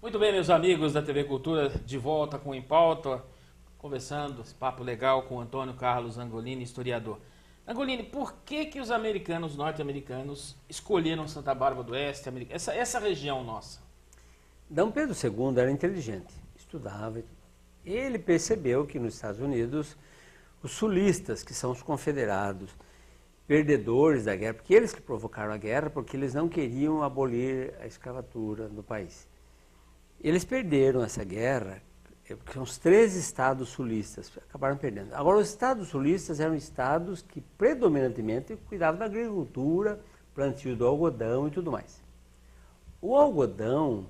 Muito bem, meus amigos da TV Cultura, de volta com o Em Pauta, conversando, esse papo legal com o Antônio Carlos Angolini, historiador. Angolini, por que os americanos, norte-americanos, escolheram Santa Bárbara do Oeste, essa região nossa? Dom Pedro II era inteligente, estudava. Ele percebeu que nos Estados Unidos, os sulistas, que são os confederados, perdedores da guerra, porque eles que provocaram a guerra, porque eles não queriam abolir a escravatura no país. Eles perderam essa guerra, porque os 13 estados sulistas acabaram perdendo. Agora, os estados sulistas eram estados que predominantemente cuidavam da agricultura, plantio do algodão e tudo mais. O algodão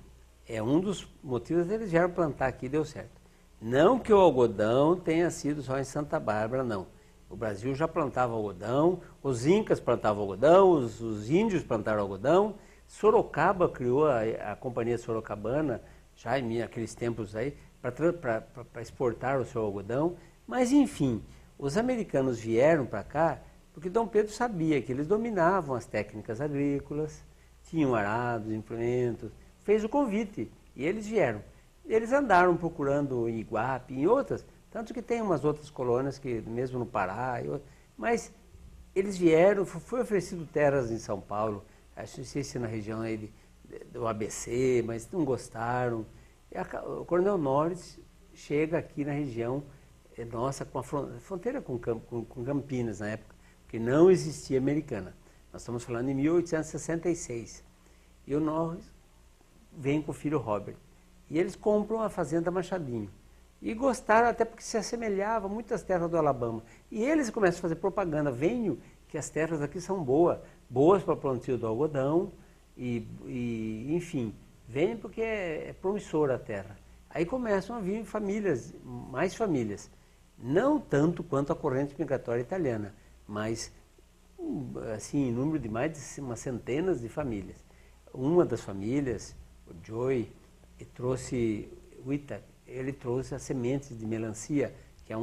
é um dos motivos deles vieram plantar aqui e deu certo. Não que o algodão tenha sido só em Santa Bárbara, não. O Brasil já plantava algodão, os incas plantavam algodão, os índios plantaram algodão. Sorocaba criou a Companhia Sorocabana, já em aqueles tempos aí, para exportar o seu algodão. Mas, enfim, os americanos vieram para cá porque Dom Pedro sabia que eles dominavam as técnicas agrícolas, tinham arados, implementos, fez o convite e eles vieram. Eles andaram procurando em Iguape, em outras, tanto que tem umas outras colônias, que mesmo no Pará, mas eles vieram, foi oferecido terras em São Paulo, acho que não sei se na região aí do ABC, mas não gostaram. O Coronel Norris chega aqui na região nossa, com a fronteira com Campinas na época, porque não existia Americana. Nós estamos falando em 1866. E o Norris vem com o filho Robert. E eles compram a fazenda Machadinho. E gostaram até porque se assemelhava muito às terras do Alabama. E eles começam a fazer propaganda. Venham que as terras aqui são boas para o plantio do algodão. Enfim, venham porque é promissora a terra. Aí começam a vir famílias, mais famílias. Não tanto quanto a corrente migratória italiana, mas assim, em número de mais de umas centenas de famílias. Uma das famílias, o Joey, ele trouxe as sementes de melancia, que é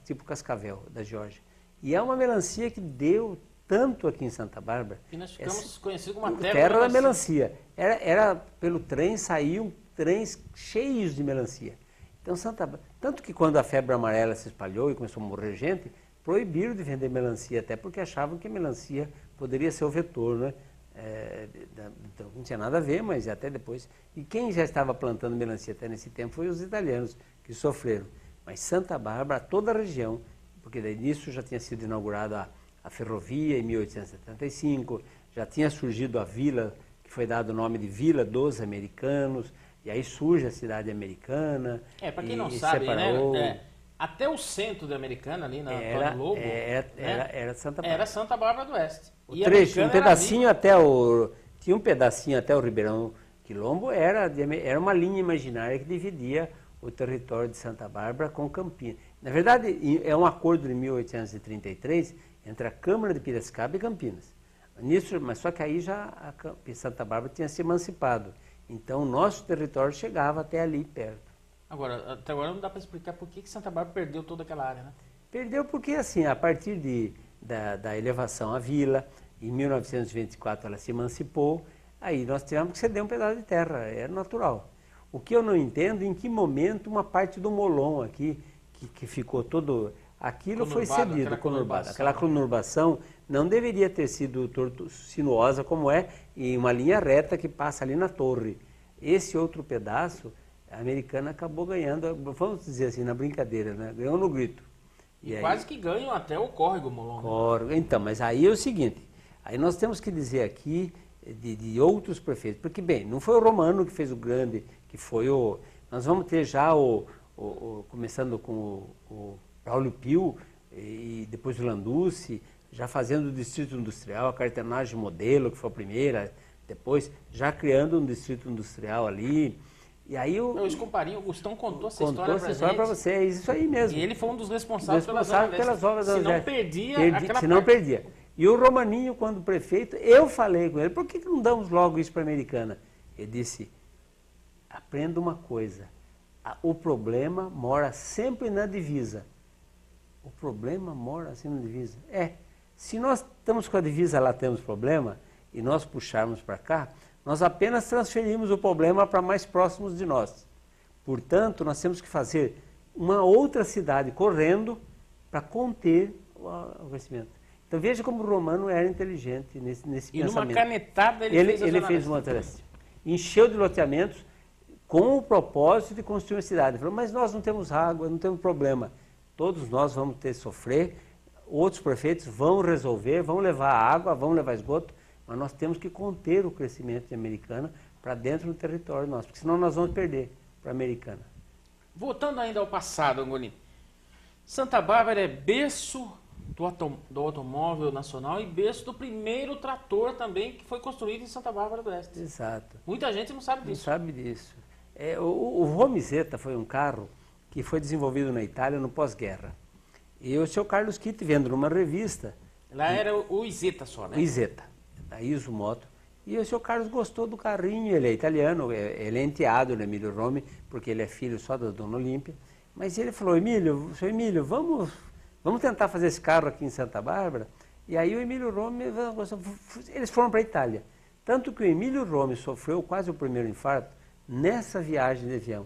tipo cascavel da Geórgia. E é uma melancia que deu tanto aqui em Santa Bárbara. E nós ficamos conhecidos como a terra da melancia. Pelo trem, saíam trens cheios de melancia. Então, tanto que quando a febre amarela se espalhou e começou a morrer gente, proibiram de vender melancia, até porque achavam que a melancia poderia ser o vetor, né? Então, não tinha nada a ver, mas até depois. E quem já estava plantando melancia até nesse tempo foi os italianos, que sofreram. Mas Santa Bárbara, toda a região, porque daí nisso já tinha sido inaugurada a ferrovia em 1875, já tinha surgido a vila, que foi dado o nome de Vila dos Americanos, e aí surge a cidade americana. Para quem não sabe, separou, né? Até o centro da Americana, ali na Antônio Lobo, era Santa Bárbara. Era Santa Bárbara do Oeste. Tinha um pedacinho até o Ribeirão Quilombo, era uma linha imaginária que dividia o território de Santa Bárbara com Campinas. Na verdade, é um acordo de 1833 entre a Câmara de Piracicaba e Campinas. Mas só que aí já Santa Bárbara tinha se emancipado. Então, o nosso território chegava até ali perto. Até agora não dá para explicar por que Santa Bárbara perdeu toda aquela área, né? Perdeu porque, assim, a partir da elevação à vila, em 1924 ela se emancipou, aí nós tivemos que ceder um pedaço de terra, era natural. O que eu não entendo, em que momento uma parte do Molon aqui, que ficou todo... Aquilo foi cedido, conurbado. Aquela conurbação não deveria ter sido sinuosa como é, em uma linha reta que passa ali na torre. Esse outro pedaço, a Americana acabou ganhando, vamos dizer assim, na brincadeira, né? Ganhou no grito. E quase que ganham até o córrego Molon. Córrego. Então, mas aí é o seguinte, aí nós temos que dizer aqui de outros prefeitos, porque, bem, não foi o Romano que fez o grande, que foi nós vamos ter já começando com o Braulio Pio e depois o Landucci, já fazendo o distrito industrial, a carternagem modelo, que foi a primeira, depois já criando um distrito industrial ali. E aí o Gustão contou essa história para você, é isso aí mesmo. E ele foi um dos responsáveis pelas obras da Se não perdia se não perdia. E o Romaninho, quando prefeito, eu falei com ele, por que não damos logo isso para a Americana? Ele disse, aprenda uma coisa, o problema mora sempre na divisa. O problema mora sempre na divisa. Se nós estamos com a divisa lá, temos problema, e nós puxarmos para cá, nós apenas transferimos o problema para mais próximos de nós. Portanto, nós temos que fazer uma outra cidade correndo para conter o crescimento. Então veja como o Romano era inteligente nesse pensamento. E numa canetada ele fez uma leste. Encheu de loteamentos com o propósito de construir uma cidade. Ele falou, mas nós não temos água, não temos problema. Todos nós vamos ter que sofrer, outros prefeitos vão resolver, vão levar água, vão levar esgoto, mas nós temos que conter o crescimento de Americana para dentro do território nosso, porque senão nós vamos perder para a Americana. Voltando ainda ao passado, Angolini, Santa Bárbara é berço do automóvel nacional e berço do primeiro trator também que foi construído em Santa Bárbara do Oeste. Exato. Muita gente não sabe disso. Não sabe disso. O Romizeta foi um carro que foi desenvolvido na Itália no pós-guerra. E o seu Carlos Kitt, vendo numa revista... Lá era o Isetta só, né? O Isetta, da Iso Moto. E o seu Carlos gostou do carrinho, ele é italiano, ele é enteado do Emílio Romi, porque ele é filho só da Dona Olímpia. Mas ele falou, seu Emílio, vamos tentar fazer esse carro aqui em Santa Bárbara? E aí o Emílio Romi, eles foram para a Itália. Tanto que o Emílio Romi sofreu quase o primeiro infarto nessa viagem de avião.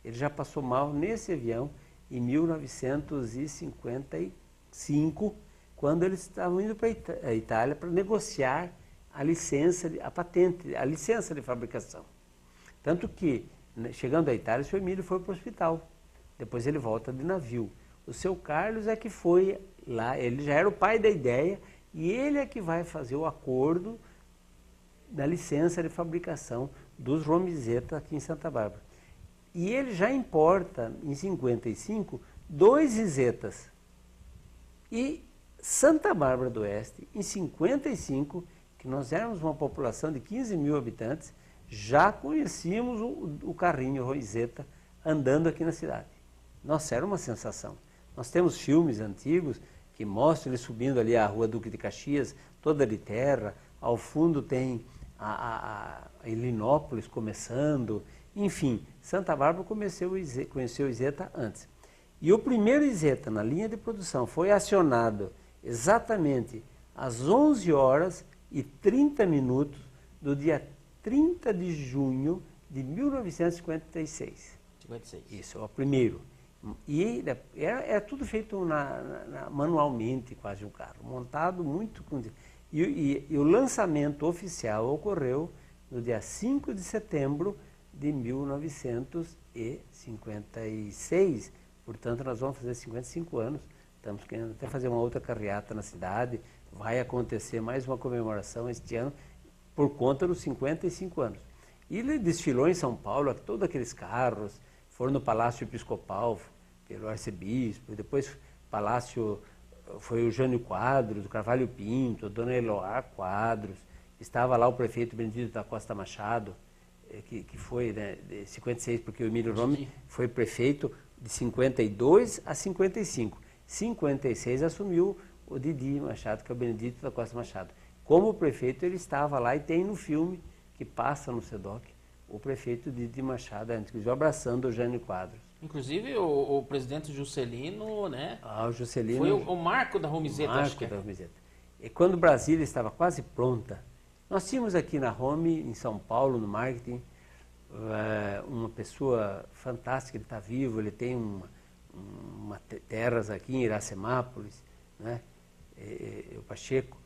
Ele já passou mal nesse avião em 1955, quando eles estavam indo para a Itália para negociar a licença, a patente, a licença de fabricação. Tanto que, chegando à Itália, o seu Emílio foi para o hospital. Depois ele volta de navio. O seu Carlos é que foi lá, ele já era o pai da ideia, e ele é que vai fazer o acordo da licença de fabricação dos Romizeta aqui em Santa Bárbara. E ele já importa, em 55, 2 Isetas. E Santa Bárbara do Oeste, em 55, que nós éramos uma população de 15 mil habitantes, já conhecíamos o carrinho Romizeta andando aqui na cidade. Nossa, era uma sensação. Nós temos filmes antigos que mostram ele subindo ali a Rua Duque de Caxias, toda de terra, ao fundo tem a Helinópolis começando, enfim, Santa Bárbara conheceu o Isetta antes. E o primeiro Isetta na linha de produção foi acionado exatamente às 11h30 do dia 30 de junho de 1956. 56. Isso, o primeiro. E era tudo feito manualmente, quase um carro, montado muito... E o lançamento oficial ocorreu no dia 5 de setembro de 1956. Portanto, nós vamos fazer 55 anos. Estamos querendo até fazer uma outra carreata na cidade. Vai acontecer mais uma comemoração este ano por conta dos 55 anos. E ele desfilou em São Paulo, todos aqueles carros, foram no Palácio Episcopal, pelo arcebispo, depois Palácio... Foi o Jânio Quadros, o Carvalho Pinto, a Dona Eloá Quadros, estava lá o prefeito Benedito da Costa Machado, que foi, né, de 56, porque o Emílio Romi foi prefeito de 52 a 55. 56 assumiu o Didi Machado, que é o Benedito da Costa Machado. Como prefeito ele estava lá e tem no filme que passa no SEDOC, o prefeito Didi Machado, inclusive abraçando o Jânio Quadros. Inclusive o presidente Juscelino, né? O Juscelino foi o marco da Romizeta, acho que é. E quando Brasília estava quase pronta, nós tínhamos aqui na Rome, em São Paulo, no marketing, uma pessoa fantástica, ele está vivo, ele tem uma terras aqui em Iracemápolis, né? O Pacheco,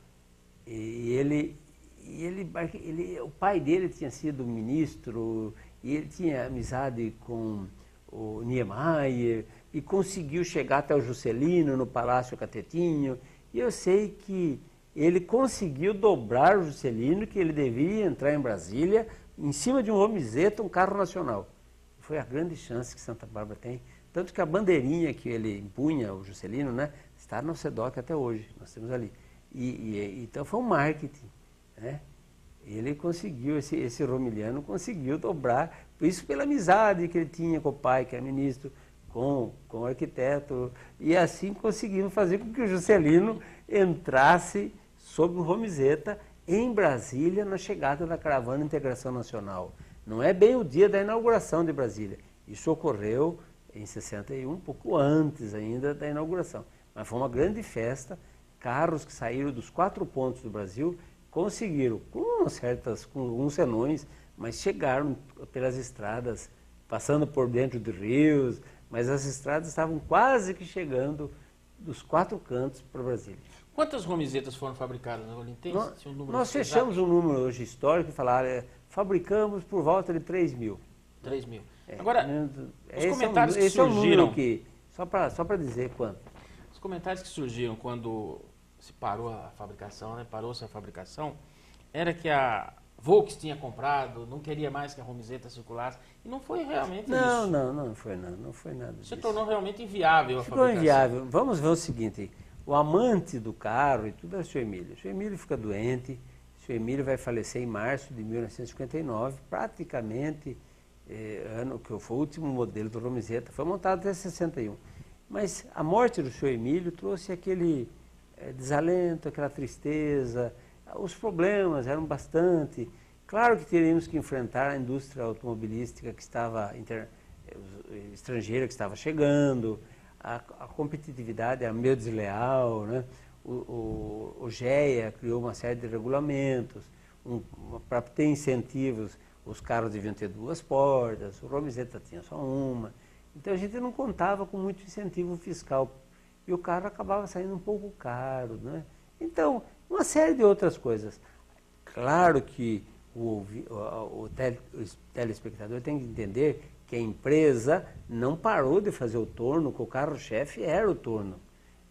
o pai dele tinha sido ministro, e ele tinha amizade com o Niemeyer, e conseguiu chegar até o Juscelino, no Palácio Catetinho, e eu sei que ele conseguiu dobrar o Juscelino, que ele devia entrar em Brasília, em cima de um Romizeta, um carro nacional. Foi a grande chance que Santa Bárbara tem, tanto que a bandeirinha que ele impunha, o Juscelino, né, está no SEDOC até hoje, nós temos ali. Então foi um marketing, né? Ele conseguiu, esse romiliano conseguiu dobrar, isso pela amizade que ele tinha com o pai, que era ministro, com o arquiteto, e assim conseguimos fazer com que o Juscelino entrasse sob o Romizeta em Brasília na chegada da Caravana Integração Nacional. Não é bem o dia da inauguração de Brasília, isso ocorreu em 61, um pouco antes ainda da inauguração, mas foi uma grande festa, carros que saíram dos 4 pontos do Brasil, conseguiram, com alguns senões, mas chegaram pelas estradas, passando por dentro de rios, mas as estradas estavam quase que chegando dos 4 cantos para Brasília. Quantas romizetas foram fabricadas, Angolini? Tem um número Nós fechamos exato? um número hoje histórico e falaram, fabricamos por volta de 3 mil. 3 mil. Agora, os esse comentários que esse é um surgiram... número que, só para dizer quanto. Os comentários que surgiram quando se parou a fabricação, né? Parou-se a fabricação, era que a Volks tinha comprado, não queria mais que a romizeta circulasse, e não foi realmente isso. Não foi nada disso. Se tornou realmente inviável a Ficou fabricação. inviável. Vamos ver o seguinte, o amante do carro e tudo é o Sr. Emílio. O Sr. Emílio fica doente, o Sr. Emílio vai falecer em março de 1959, praticamente, ano que foi o último modelo do romizeta, foi montado até 61. Mas a morte do Sr. Emílio trouxe aquele desalento, aquela tristeza, os problemas eram bastante. Claro que teríamos que enfrentar a indústria automobilística que estava estrangeira que estava chegando, a competitividade era meio desleal, né? O GEA criou uma série de regulamentos para ter incentivos. Os carros deviam ter 2 portas, o romizeta tinha só uma. Então a gente não contava com muito incentivo fiscal e o carro acabava saindo um pouco caro, né? Então, uma série de outras coisas. Claro que o telespectador tem que entender que a empresa não parou de fazer o torno, que o carro-chefe era o torno.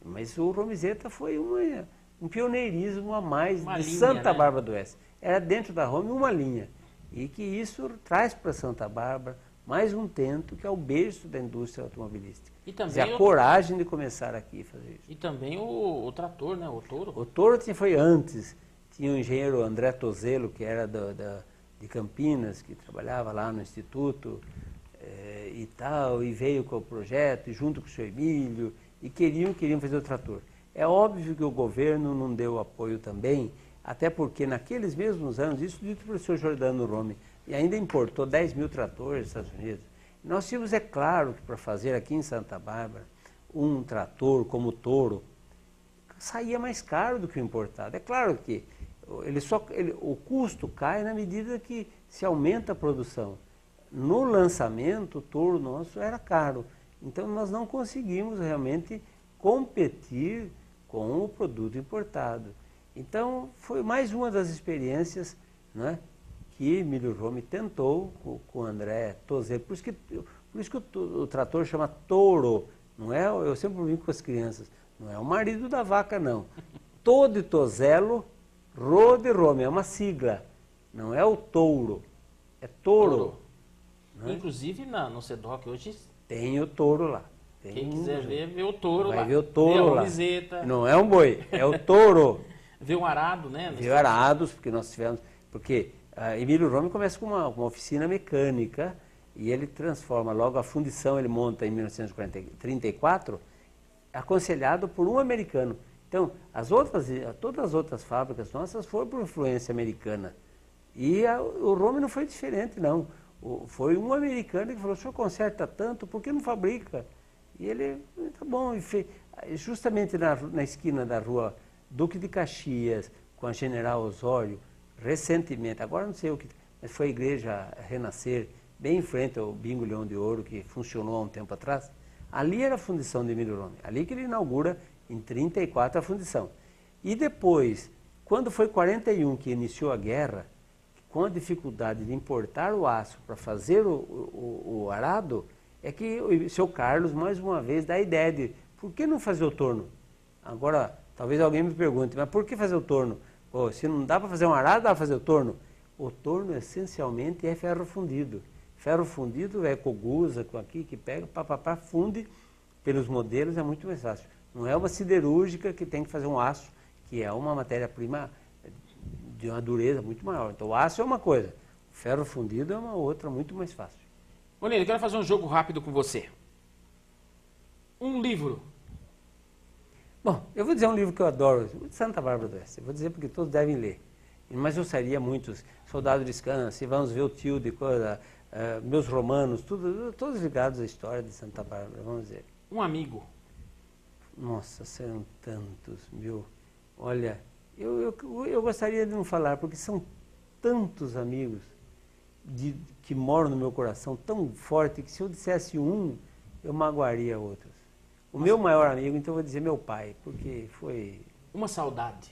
Mas o romizeta foi um pioneirismo a mais Uma de linha, Santa né? Bárbara do Oeste. Era dentro da Rome uma linha. E que isso traz para Santa Bárbara mais um tento que é o berço da indústria automobilística. E também Quer dizer, a coragem de começar aqui a fazer isso. E também o trator, né? O touro. O touro foi antes. Tinha o engenheiro André Tozelo, que era de Campinas, que trabalhava lá no Instituto e tal, e veio com o projeto, junto com o senhor Emílio, e queriam fazer o trator. É óbvio que o governo não deu apoio também, até porque naqueles mesmos anos, isso dito pelo senhor Jordano Rome, e ainda importou 10 mil tratores dos Estados Unidos. Nós tínhamos, é claro, que para fazer aqui em Santa Bárbara um trator como o Toro, saía mais caro do que o importado. É claro que o custo cai na medida que se aumenta a produção. No lançamento, o Toro nosso era caro. Então nós não conseguimos realmente competir com o produto importado. Então foi mais uma das experiências, né, que Emílio Rome tentou com o André Tozelo. Por isso que o trator chama Touro. Não é, eu sempre brinco com as crianças, não é o marido da vaca, não. Todo Tozelo, Rô de Rome, é uma sigla. Não é o touro, é touro. Né? Inclusive no SEDOC hoje... Tem o touro lá. Quem quiser ver, vê o touro lá. Vai ver o touro vê a lá. romizeta. Não é um boi, é o touro. Vê um arado, né? Vê arados, porque nós tivemos... Porque Emílio Rome começa com uma oficina mecânica e ele transforma logo a fundição, ele monta em 1934, aconselhado por um americano. Então, todas as outras fábricas nossas foram por influência americana. E o Rome não foi diferente, não. Foi um americano que falou, o senhor conserta tanto, por que não fabrica? E ele, tá bom, e fez, justamente na esquina da rua Duque de Caxias, com a General Osório, recentemente, agora não sei o que, mas foi a igreja Renascer, bem em frente ao Bingo Leão de Ouro, que funcionou há um tempo atrás. Ali era a fundição de Emílio Rome, ali que ele inaugura em 34 a fundição. E depois, quando foi 41 que iniciou a guerra, com a dificuldade de importar o aço para fazer o arado, é que o seu Carlos, mais uma vez, dá a ideia de por que não fazer o torno? Agora, talvez alguém me pergunte, mas por que fazer o torno? Pô, se não dá para fazer um arado, dá para fazer o torno? O torno, essencialmente, é ferro fundido. Ferro fundido é cogusa, com aqui, que pega, funde pelos modelos, é muito mais fácil. Não é uma siderúrgica que tem que fazer um aço, que é uma matéria-prima de uma dureza muito maior. Então o aço é uma coisa, o ferro fundido é uma outra, muito mais fácil. Olha, eu quero fazer um jogo rápido com você. Um livro. Bom, eu vou dizer um livro que eu adoro, de Santa Bárbara do Oeste. Eu vou dizer porque todos devem ler. Mas eu sairia muitos, Soldado Descanse, Vamos Ver o Tio de coisa, Meus Romanos, todos ligados à história de Santa Bárbara, vamos dizer. Um amigo. Nossa, serão tantos, viu? Olha, Eu gostaria de não falar, porque são tantos amigos que moram no meu coração, tão forte, que se eu dissesse um, eu magoaria outros. O meu maior amigo, então eu vou dizer meu pai, porque foi... Uma saudade.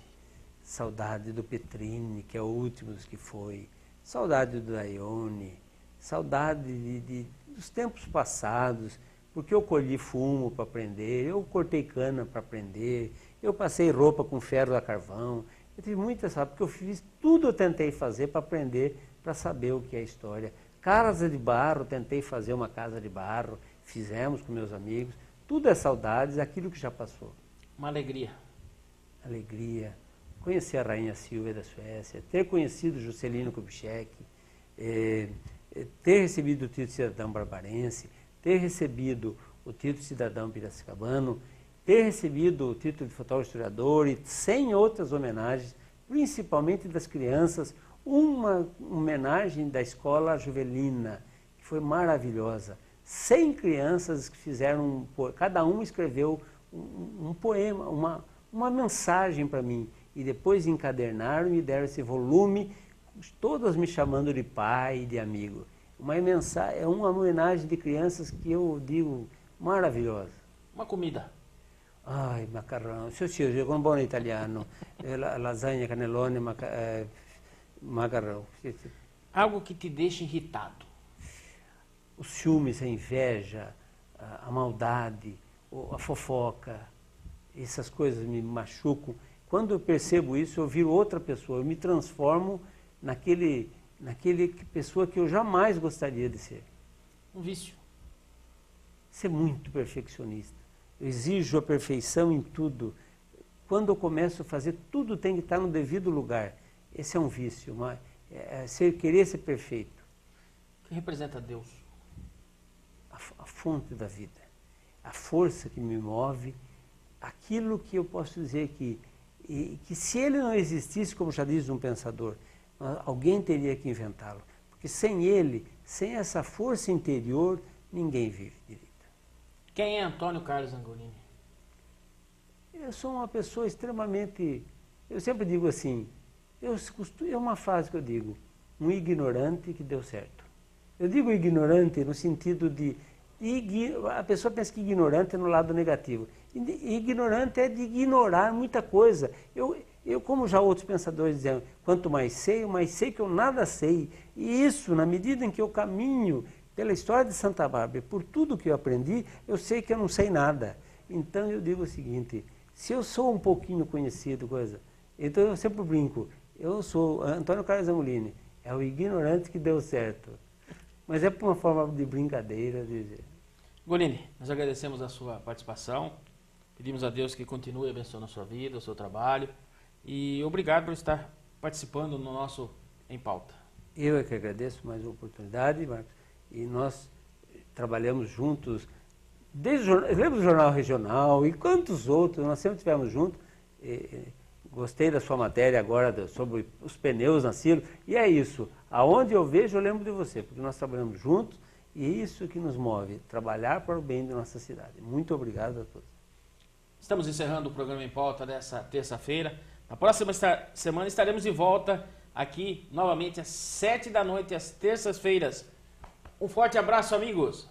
Saudade do Petrini, que é o último dos que foi. Saudade do Daione. Saudade dos tempos passados, porque eu colhi fumo para aprender, eu cortei cana para aprender, eu passei roupa com ferro a carvão. Eu tive muita saudade, porque eu fiz tudo, eu tentei fazer para aprender, para saber o que é história. Casa de barro, tentei fazer uma casa de barro, fizemos com meus amigos. Tudo é saudades, aquilo que já passou. Uma alegria. Alegria. Conhecer a Rainha Silvia da Suécia, ter conhecido Juscelino Kubitschek, ter recebido o título de cidadão barbarense, ter recebido o título de cidadão piracicabano, ter recebido o título de fotógrafo historiador e 100 outras homenagens, principalmente das crianças, uma homenagem da escola Juvelina, que foi maravilhosa. 100 crianças que fizeram, cada um escreveu um poema, uma mensagem para mim, e depois encadernaram e me deram esse volume, todas me chamando de pai e de amigo. É uma homenagem de crianças que eu digo maravilhosa. Uma comida. Ai, macarrão. Eu con buon italiano. Lasanha, canelone, macarrão. Algo que te deixa irritado. Os ciúmes, a inveja, a maldade, a fofoca, essas coisas me machucam. Quando eu percebo isso, eu viro outra pessoa, eu me transformo naquele pessoa que eu jamais gostaria de ser. Um vício. Ser muito perfeccionista. Eu exijo a perfeição em tudo. Quando eu começo a fazer, tudo tem que estar no devido lugar. Esse é um vício, querer ser perfeito. O que representa Deus? A fonte da vida, a força que me move, aquilo que eu posso dizer que se ele não existisse, como já diz um pensador, alguém teria que inventá-lo. Porque sem ele, sem essa força interior, ninguém vive direito. Quem é Antônio Carlos Angolini? Eu sou uma pessoa extremamente... Eu sempre digo assim, é uma frase que eu digo, um ignorante que deu certo. Eu digo ignorante no sentido de... A pessoa pensa que ignorante é no lado negativo. Ignorante é de ignorar muita coisa. Eu, como já outros pensadores dizem, quanto mais sei que eu nada sei. E isso, na medida em que eu caminho pela história de Santa Bárbara, por tudo que eu aprendi, eu sei que eu não sei nada. Então eu digo o seguinte, se eu sou um pouquinho conhecido, então eu sempre brinco, eu sou Antônio Carlos Angolini, é o ignorante que deu certo. Mas é por uma forma de brincadeira. Angolini, nós agradecemos a sua participação, pedimos a Deus que continue abençoando a sua vida, o seu trabalho, e obrigado por estar participando no nosso Em Pauta. Eu é que agradeço mais uma oportunidade, Marcos, e nós trabalhamos juntos, lembra do Jornal Regional e quantos outros, nós sempre estivemos juntos. Gostei da sua matéria agora sobre os pneus na Silo, e é isso, aonde eu vejo eu lembro de você, porque nós trabalhamos juntos e é isso que nos move, trabalhar para o bem da nossa cidade. Muito obrigado a todos. Estamos encerrando o programa Em Pauta dessa terça-feira. Na próxima semana estaremos de volta aqui novamente às 7 da noite, às terças-feiras. Um forte abraço, amigos!